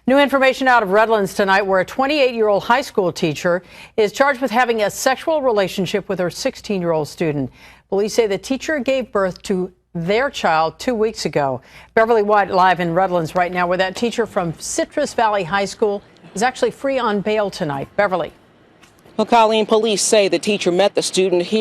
New information out of Redlands tonight where a 28-year-old high school teacher is charged with having a sexual relationship with her 16-year-old student. Police say the teacher gave birth to their child 2 weeks ago. Beverly White live in Redlands right now where that teacher from Citrus Valley High School is actually free on bail tonight. Beverly. Well, Colleen, police say the teacher met the student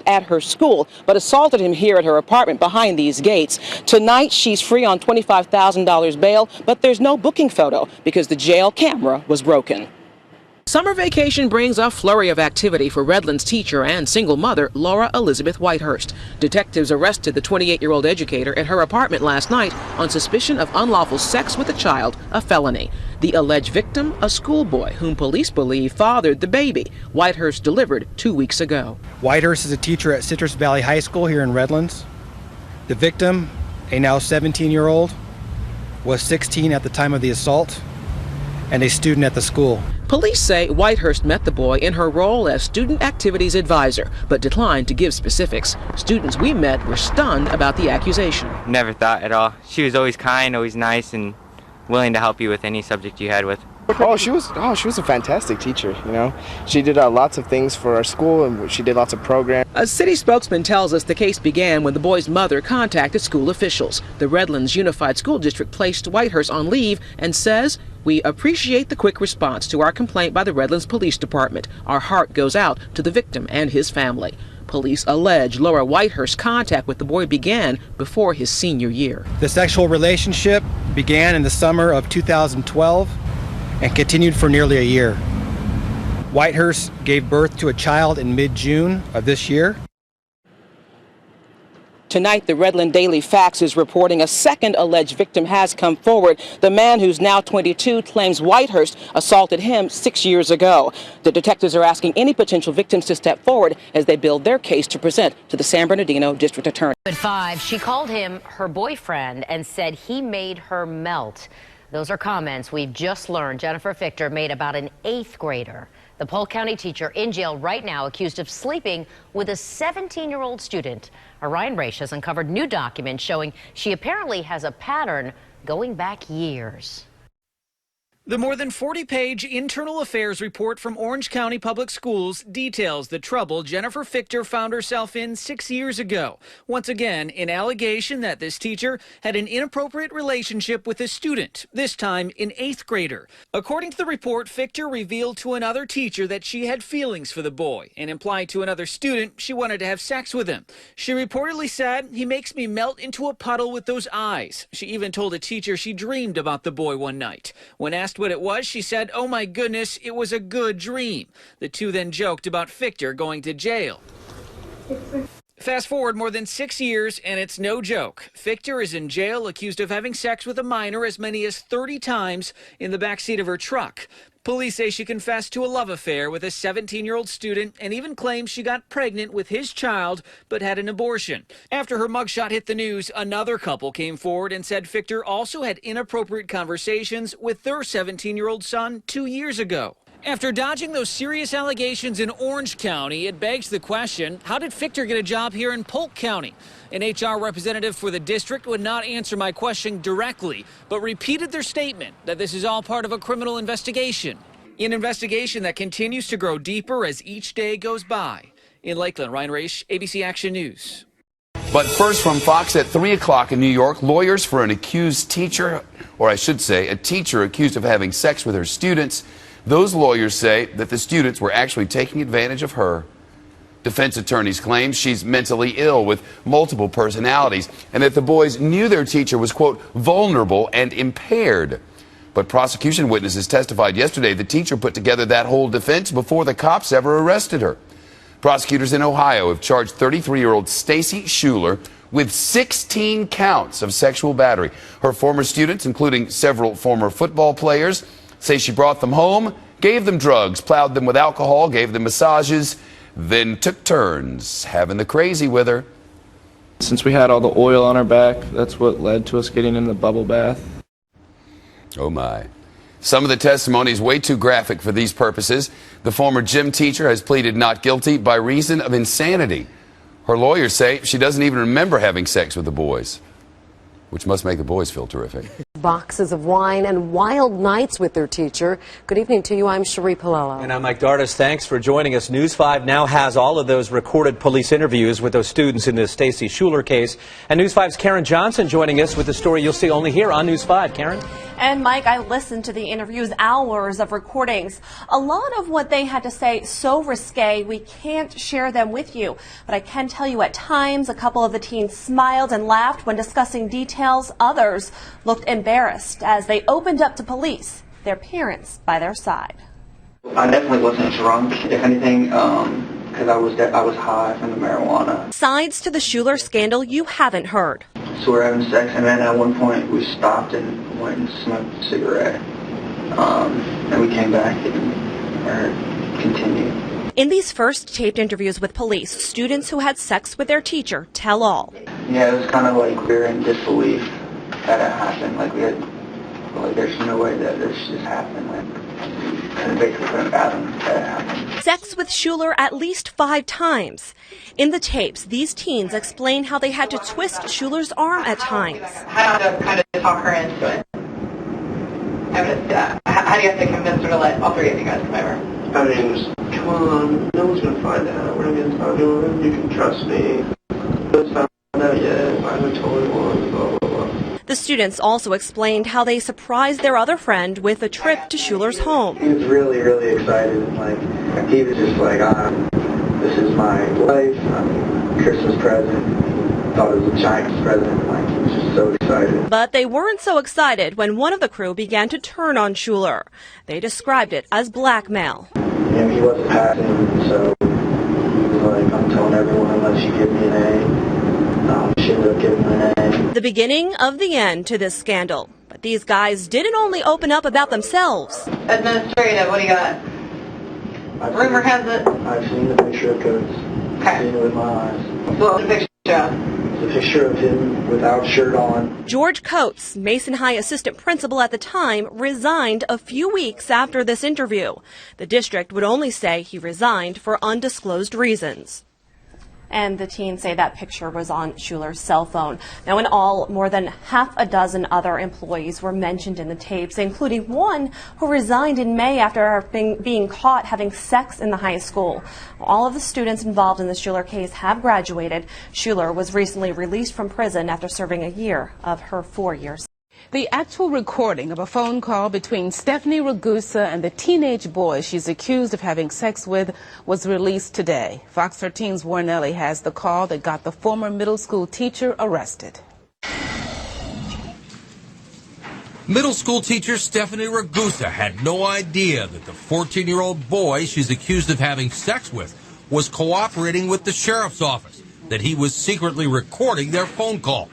at her school, but assaulted him here at her apartment behind these gates. Tonight, she's free on $25,000 bail, but there's no booking photo because the jail camera was broken. Summer vacation brings a flurry of activity for Redlands teacher and single mother Laura Elizabeth Whitehurst. Detectives arrested the 28-year-old educator at her apartment last night on suspicion of unlawful sex with a child, a felony. The alleged victim, a schoolboy whom police believe fathered the baby Whitehurst delivered 2 weeks ago. Whitehurst is a teacher at Citrus Valley High School here in Redlands. The victim, a now 17-year-old, was 16 at the time of the assault and a student at the school. Police say Whitehurst met the boy in her role as student activities advisor, but declined to give specifics. Students we met were stunned about the accusation. Never thought at all. She was always kind, always nice, and willing to help you with any subject you had with. She was a fantastic teacher, you know. She did lots of things for our school, and she did lots of programs. A city spokesman tells us the case began when the boy's mother contacted school officials. The Redlands Unified School District placed Whitehurst on leave and says, "We appreciate the quick response to our complaint by the Redlands Police Department. Our heart goes out to the victim and his family." Police allege Laura Whitehurst's contact with the boy began before his senior year. The sexual relationship began in the summer of 2012 and continued for nearly a year. Whitehurst gave birth to a child in mid-June of this year. Tonight, the Redland Daily Fax is reporting a second alleged victim has come forward. The man, who's now 22, claims Whitehurst assaulted him 6 years ago. The detectives are asking any potential victims to step forward as they build their case to present to the San Bernardino District Attorney. At 5, she called him her boyfriend and said he made her melt. Those are comments we've just learned Jennifer Fichter made about an 8th grader. The Polk County teacher in jail right now accused of sleeping with a 17-year-old student. Ryan Raish has uncovered new documents showing she apparently has a pattern going back years. The more than 40-page internal affairs report from Orange County Public Schools details the trouble Jennifer Fichter found herself in 6 years ago. Once again, an allegation that this teacher had an inappropriate relationship with a student, this time an 8th grader. According to the report, Fichter revealed to another teacher that she had feelings for the boy and implied to another student she wanted to have sex with him. She reportedly said, "He makes me melt into a puddle with those eyes." She even told a teacher she dreamed about the boy one night. When asked what it was, she said, "Oh my goodness, it was a good dream." The two then joked about Fichter going to jail. Fast forward more than 6 years, and it's no joke. Fichter is in jail accused of having sex with a minor as many as 30 times in the backseat of her truck. Police say she confessed to a love affair with a 17-year-old student and even claims she got pregnant with his child but had an abortion. After her mugshot hit the news, another couple came forward and said Fichter also had inappropriate conversations with their 17-year-old son 2 years ago. After dodging those serious allegations in Orange County, it begs the question, how did Fichter get a job here in Polk County? An HR representative for the district would not answer my question directly, but repeated their statement that this is all part of a criminal investigation. An investigation that continues to grow deeper as each day goes by. In Lakeland, Ryan Raish, ABC Action News. But first, from Fox at 3 o'clock in New York, lawyers for an accused teacher, or I should say a teacher accused of having sex with her students. Those lawyers say that the students were actually taking advantage of her. Defense attorneys claim she's mentally ill with multiple personalities and that the boys knew their teacher was, quote, vulnerable and impaired. But prosecution witnesses testified yesterday the teacher put together that whole defense before the cops ever arrested her. Prosecutors in Ohio have charged 33-year-old Stacy Schuler with 16 counts of sexual battery. Her former students, including several former football players, say she brought them home, gave them drugs, plowed them with alcohol, gave them massages, then took turns having the crazy with her. Since we had all the oil on our back, that's what led to us getting in the bubble bath. Oh my. Some of the testimony is way too graphic for these purposes. The former gym teacher has pleaded not guilty by reason of insanity. Her lawyers say she doesn't even remember having sex with the boys, which must make the boys feel terrific. Boxes of wine and wild nights with their teacher. Good evening to you. I'm Cherie Palello. And I'm Mike Dardis. Thanks for joining us. News 5 now has all of those recorded police interviews with those students in the Stacy Schuler case. And News 5's Karen Johnson joining us with the story you'll see only here on News 5. Karen? And Mike, I listened to the interviews, hours of recordings. A lot of what they had to say so risque, we can't share them with you. But I can tell you at times a couple of the teens smiled and laughed when discussing details. Others looked embarrassed as they opened up to police, their parents by their side. I definitely wasn't drunk, if anything, because I was high from the marijuana. Sides to the Schuler scandal you haven't heard. So we're having sex, and then at one point we stopped and went and smoked a cigarette. And we came back and continued. In these first taped interviews with police, students who had sex with their teacher tell all. Yeah, it was kind of like we were in disbelief that it happened. Like there's no way that this just happened. And basically couldn't fathom that it happened. Sex with Schuler at least 5 times. In the tapes, these teens explain how they had to twist Schuler's arm at times. How do you have to kind of talk her into it? How do you have to convince her to let all 3 of you guys come over? I mean, just, come on, no one's going to find out. We're not going to start doing it. You can trust me. No one's found out yet. I'm the totally one, blah, blah, blah. The students also explained how they surprised their other friend with a trip to Schuler's home. He was really, really excited. And, he was just like, this is my wife, Christmas present. Thought it was a giant present. He was just so excited. But they weren't so excited when one of the crew began to turn on Schuler. They described it as blackmail. And he wasn't passing, so he was like, I'm telling everyone unless you give me an A. She ended up giving me an A. The beginning of the end to this scandal. But these guys didn't only open up about themselves. Administrative, what do you got? Rumor has it. I've seen the picture of Coates. Okay. I've seen it with my eyes. Well, the picture. The picture of him without shirt on. George Coates, Mason High assistant principal at the time, resigned a few weeks after this interview. The district would only say he resigned for undisclosed reasons. And the teens say that picture was on Schuler's cell phone. Now, in all, more than half a dozen other employees were mentioned in the tapes, including one who resigned in May after being caught having sex in the high school. All of the students involved in the Schuler case have graduated. Schuler was recently released from prison after serving a year of her 4 years. The actual recording of a phone call between Stephanie Ragusa and the teenage boy she's accused of having sex with was released today. Fox 13's Warren Ellie has the call that got the former middle school teacher arrested. Middle school teacher Stephanie Ragusa had no idea that the 14-year-old boy she's accused of having sex with was cooperating with the sheriff's office, that he was secretly recording their phone call.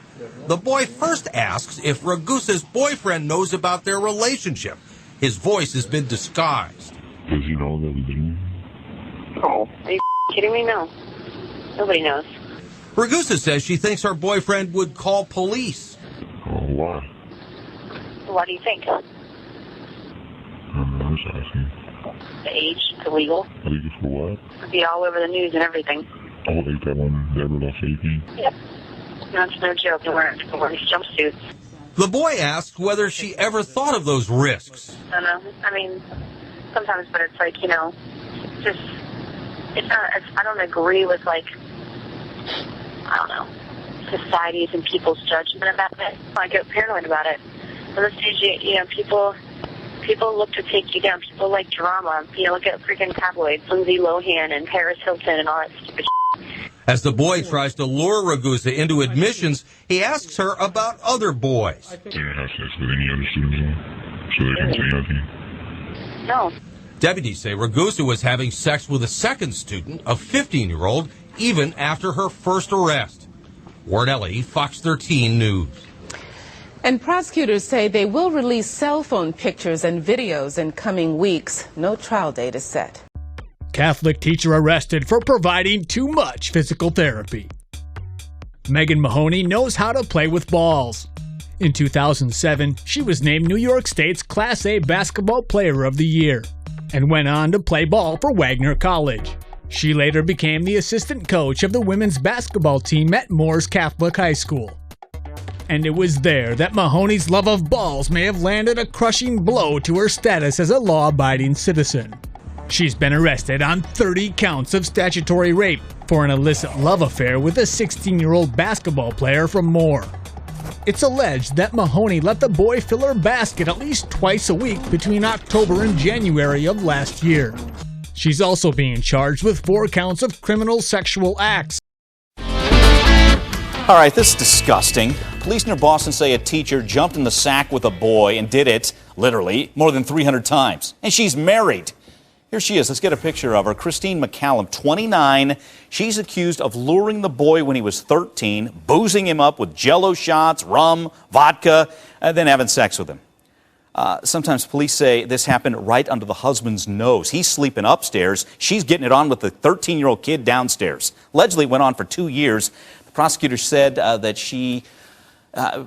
The boy first asks if Ragusa's boyfriend knows about their relationship. His voice has been disguised. Does he know that we've been? Oh, are you kidding me? No. Nobody knows. Ragusa says she thinks her boyfriend would call police. Oh, why? What do you think? I'm just asking. The age, illegal. Illegal for what? It'd be all over the news and everything. Oh, like that one, Deborah lost 18? Yep. No, it's no joke. They're wearing jumpsuits. The boy asks whether she ever thought of those risks. I don't know. I mean, sometimes, but it's like, it's not, I don't agree with, I don't know, societies and people's judgment about it. I get paranoid about it. At this stage, people look to take you down. People like drama. Look at freaking tabloids, Lindsay Lohan and Paris Hilton and all that stupid shit. As the boy tries to lure Ragusa into admissions, he asks her about other boys. Do you have sex with any other students so they can say nothing? No. Deputies say Ragusa was having sex with a second student, a 15-year-old, even after her first arrest. Warren Ellie, Fox 13 News. And prosecutors say they will release cell phone pictures and videos in coming weeks. No trial date is set. Catholic teacher arrested for providing too much physical therapy. Megan Mahoney knows how to play with balls. In 2007, she was named New York State's Class A Basketball Player of the Year and went on to play ball for Wagner College. She later became the assistant coach of the women's basketball team at Moores Catholic High School. And it was there that Mahoney's love of balls may have landed a crushing blow to her status as a law-abiding citizen. She's been arrested on 30 counts of statutory rape for an illicit love affair with a 16-year-old basketball player from Moore. It's alleged that Mahoney let the boy fill her basket at least twice a week between October and January of last year. She's also being charged with 4 counts of criminal sexual acts. All right, this is disgusting. Police near Boston say a teacher jumped in the sack with a boy and did it, literally, more than 300 times. And she's married. Here she is. Let's get a picture of her. Christine McCallum, 29. She's accused of luring the boy when he was 13, boozing him up with Jell-O shots, rum, vodka, and then having sex with him. Sometimes police say this happened right under the husband's nose. He's sleeping upstairs. She's getting it on with the 13-year-old kid downstairs. Allegedly, it went on for 2 years. The prosecutor said that she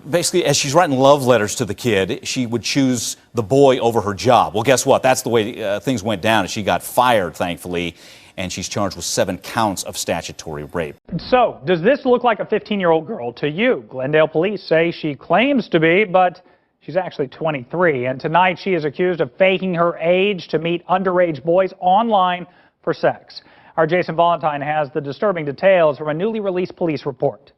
basically, as she's writing love letters to the kid, she would choose the boy over her job. Well, guess what? That's the way things went down. She got fired, thankfully, and she's charged with 7 counts of statutory rape. So, does this look like a 15-year-old girl to you? Glendale police say she claims to be, but she's actually 23. And tonight she is accused of faking her age to meet underage boys online for sex. Our Jason Valentine has the disturbing details from a newly released police report.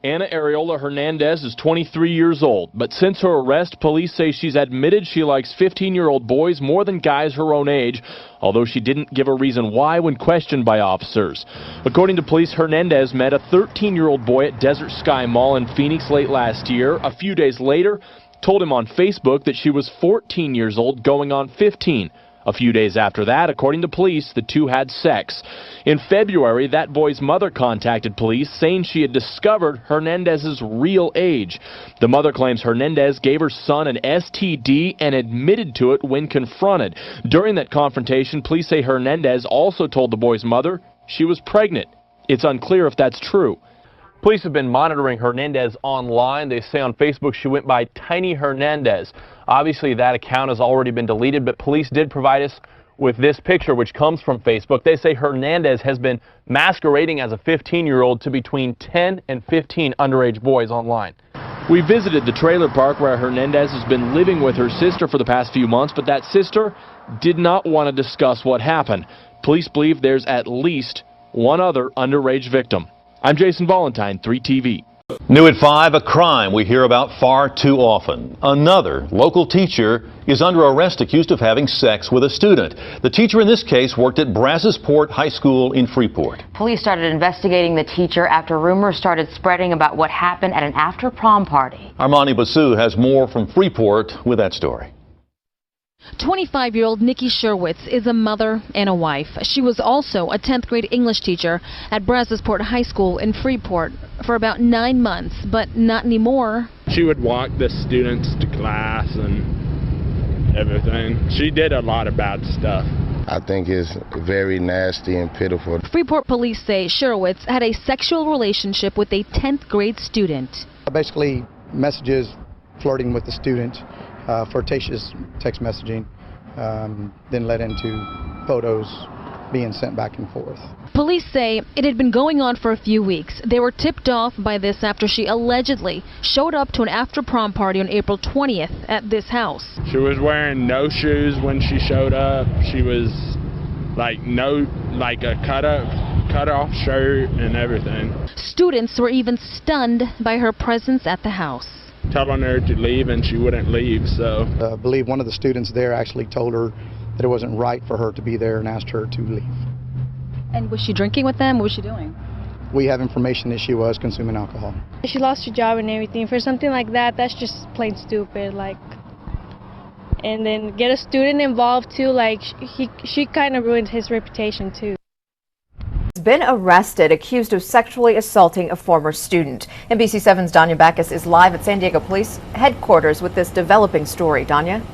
Ana Areola Hernandez is 23 years old, but since her arrest, police say she's admitted she likes 15-year-old boys more than guys her own age, although she didn't give a reason why when questioned by officers. According to police, Hernandez met a 13-year-old boy at Desert Sky Mall in Phoenix late last year. A few days later, told him on Facebook that she was 14 years old going on 15. A few days after that, according to police, the two had sex. In February, that boy's mother contacted police saying she had discovered Hernandez's real age. The mother claims Hernandez gave her son an STD and admitted to it when confronted. During that confrontation, police say Hernandez also told the boy's mother she was pregnant. It's unclear if that's true. Police have been monitoring Hernandez online. They say on Facebook she went by Tiny Hernandez. Obviously, that account has already been deleted, but police did provide us with this picture, which comes from Facebook. They say Hernandez has been masquerading as a 15-year-old to between 10 and 15 underage boys online. We visited the trailer park where Hernandez has been living with her sister for the past few months, but that sister did not want to discuss what happened. Police believe there's at least one other underage victim. I'm Jason Valentine, 3TV. New at 5, a crime we hear about far too often. Another local teacher is under arrest accused of having sex with a student. The teacher in this case worked at Brazosport High School in Freeport. Police started investigating the teacher after rumors started spreading about what happened at an after-prom party. Armani Basu has more from Freeport with that story. 25-year-old Nikki Sherwitz is a mother and a wife. She was also a 10th grade English teacher at Brazosport High School in Freeport for about 9 months, but not anymore. She would walk the students to class and everything. She did a lot of bad stuff. I think it's very nasty and pitiful. Freeport police say Sherwitz had a sexual relationship with a 10th grade student. Basically, messages flirting with the student. Flirtatious text messaging, then led into photos being sent back and forth. Police say it had been going on for a few weeks. They were tipped off by this after she allegedly showed up to an after-prom party on April 20th at this house. She was wearing no shoes when she showed up. She was like a cut-off shirt and everything. Students were even stunned by her presence at the house. Telling her to leave and she wouldn't leave, so. I believe one of the students there actually told her that it wasn't right for her to be there and asked her to leave. And was she drinking with them? What was she doing? We have information that she was consuming alcohol. She lost her job and everything. For something like that, that's just plain stupid. And then get a student involved too, she kind of ruined his reputation too. Been arrested accused of sexually assaulting a former student. NBC7's Danya Backus is live at San Diego Police headquarters with this developing story. Danya?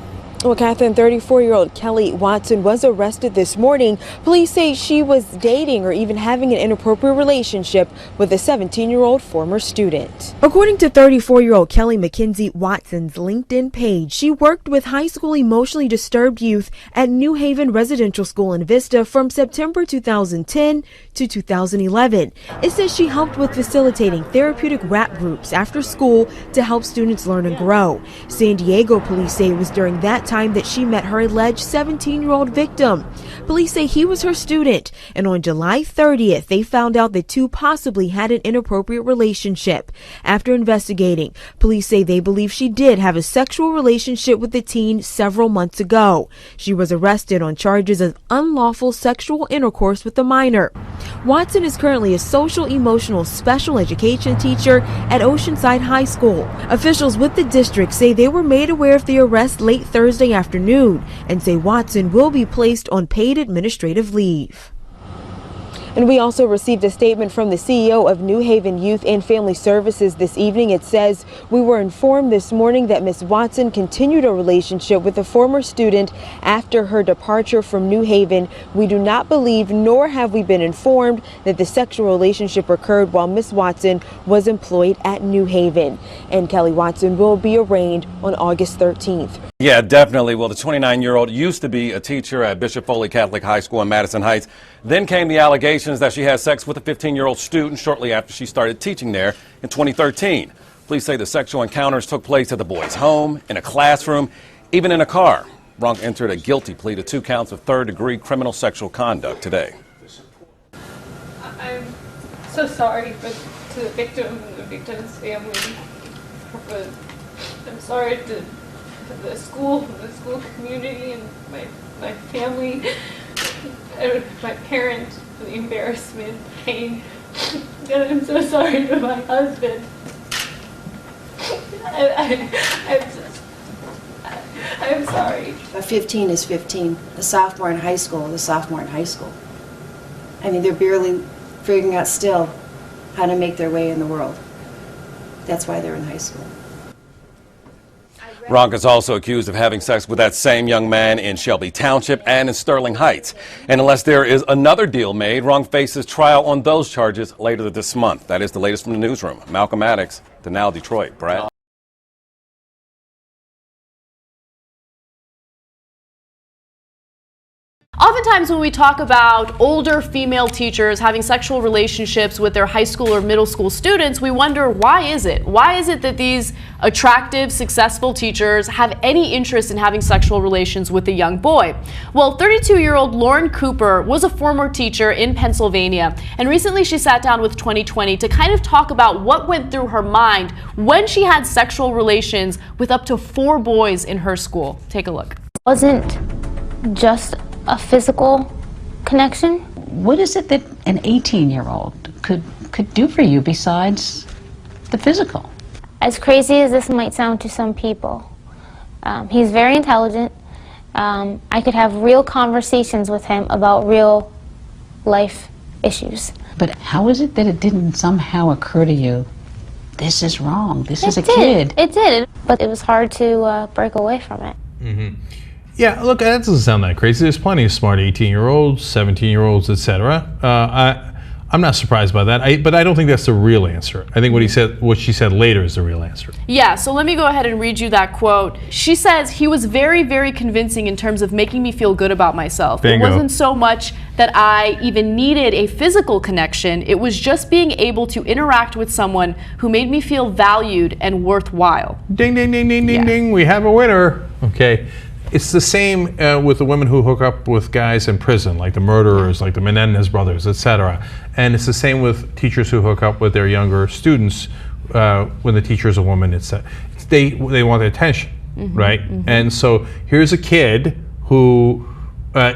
Well, Catherine, 34-year-old Kelly Watson was arrested this morning. Police say she was dating or even having an inappropriate relationship with a 17-year-old former student. According to 34-year-old Kelly McKenzie Watson's LinkedIn page, she worked with high school emotionally disturbed youth at New Haven Residential School in Vista from September 2010 to 2011. It says she helped with facilitating therapeutic rap groups after school to help students learn and grow. San Diego police say it was during that time that she met her alleged 17-year-old victim. Police say he was her student, and on July 30th, they found out the two possibly had an inappropriate relationship. After investigating, police say they believe she did have a sexual relationship with the teen several months ago. She was arrested on charges of unlawful sexual intercourse with a minor. Watson is currently a social emotional special education teacher at Oceanside High School. Officials with the district say they were made aware of the arrest late Thursday afternoon and say Watson will be placed on paid administrative leave. And we also received a statement from the CEO of New Haven Youth and Family Services this evening. It says, "We were informed this morning that Ms. Watson continued a relationship with a former student after her departure from New Haven. We do not believe, nor have we been informed, that the sexual relationship occurred while Ms. Watson was employed at New Haven." And Kelly Watson will be arraigned on August 13th. Yeah, definitely. Well, the 29-year-old used to be a teacher at Bishop Foley Catholic High School in Madison Heights. Then came the allegations that she had sex with a 15-year-old student shortly after she started teaching there in 2013. Police say the sexual encounters took place at the boy's home, in a classroom, even in a car. Ronk entered a guilty plea to 2 counts of third-degree criminal sexual conduct today. I'm so sorry to the victim and the victim's family. But I'm sorry to the school community, and my family, and my parents, for the embarrassment, pain. And I'm so sorry to my husband. I'm sorry. A 15 is 15. A sophomore in high school is a sophomore in high school. I mean, they're barely figuring out still how to make their way in the world. That's why they're in high school. Ronk is also accused of having sex with that same young man in Shelby Township and in Sterling Heights. And unless there is another deal made, Ronk faces trial on those charges later this month. That is the latest from the newsroom. Malcolm Maddox, to Now Detroit. Brad. Oftentimes when we talk about older female teachers having sexual relationships with their high school or middle school students, we wonder, why is it? Why is it that these attractive, successful teachers have any interest in having sexual relations with a young boy? Well, 32-year-old Lauren Cooper was a former teacher in Pennsylvania, and recently she sat down with 2020 to kind of talk about what went through her mind when she had sexual relations with up to 4 boys in her school. Take a look. It wasn't just a physical connection. What is it that an 18-year-old could do for you besides the physical? As crazy as this might sound to some people, he's very intelligent. I could have real conversations with him about real life issues. But how is it that it didn't somehow occur to you, this is wrong, this is a kid? It did, but it was hard to break away from it. Mm-hmm. Yeah, look, that doesn't sound that crazy. There's plenty of smart 18-year-olds, 17-year-olds, etc. I'm not surprised by that, but I don't think that's the real answer. I think what she said later is the real answer. Yeah, so let me go ahead and read you that quote. She says, "He was very, very convincing in terms of making me feel good about myself. Bingo. It wasn't so much that I even needed a physical connection. It was just being able to interact with someone who made me feel valued and worthwhile." Ding, ding, ding, ding, ding, ding. We have a winner. Okay. It's the same with the women who hook up with guys in prison, like the murderers, like the Menendez brothers, etc. And it's the same with teachers who hook up with their younger students when the teacher is a woman. They want the attention, right? And so here's a kid who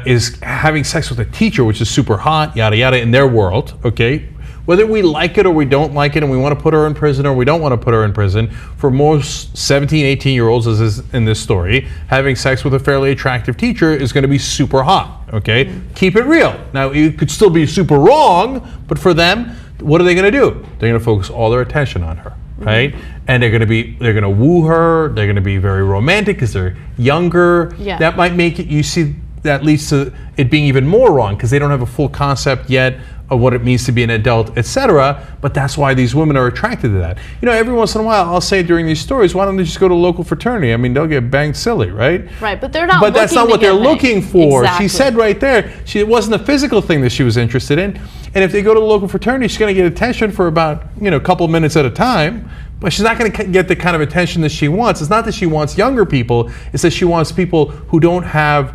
is having sex with a teacher, which is super hot, yada yada, in their world, okay? Whether we like it or we don't like it and we want to put her in prison or we don't want to put her in prison, for most 17, 18-year-olds, as is in this story, having sex with a fairly attractive teacher is going to be super hot, okay? Keep it real. Now, it could still be super wrong, but for them, what are they going to do? They're going to focus all their attention on her. right? And they're going to woo her. They're going to be very romantic because they're younger. Yeah. That might make it. You see, that leads to it being even more wrong because they don't have a full concept yet of what it means to be an adult, etc. But that's why these women are attracted to that. You know, every once in a while, I'll say during these stories, why don't they just go to a local fraternity? I mean, they'll get banged silly, right? Right, but they're not. But that's not what they're looking for. Exactly. She said right there, it wasn't a physical thing that she was interested in. And if they go to a local fraternity, she's going to get attention for about, a couple of minutes at a time. But she's not going to get the kind of attention that she wants. It's not that she wants younger people. It's that she wants people who don't have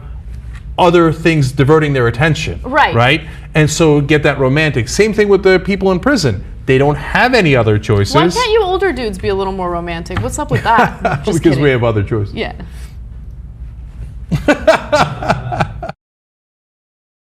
other things diverting their attention. Right. Right? And so get that romantic. Same thing with the people in prison. They don't have any other choices. Why can't you older dudes be a little more romantic? What's up with that? Just because kidding. we have other choices. Yeah.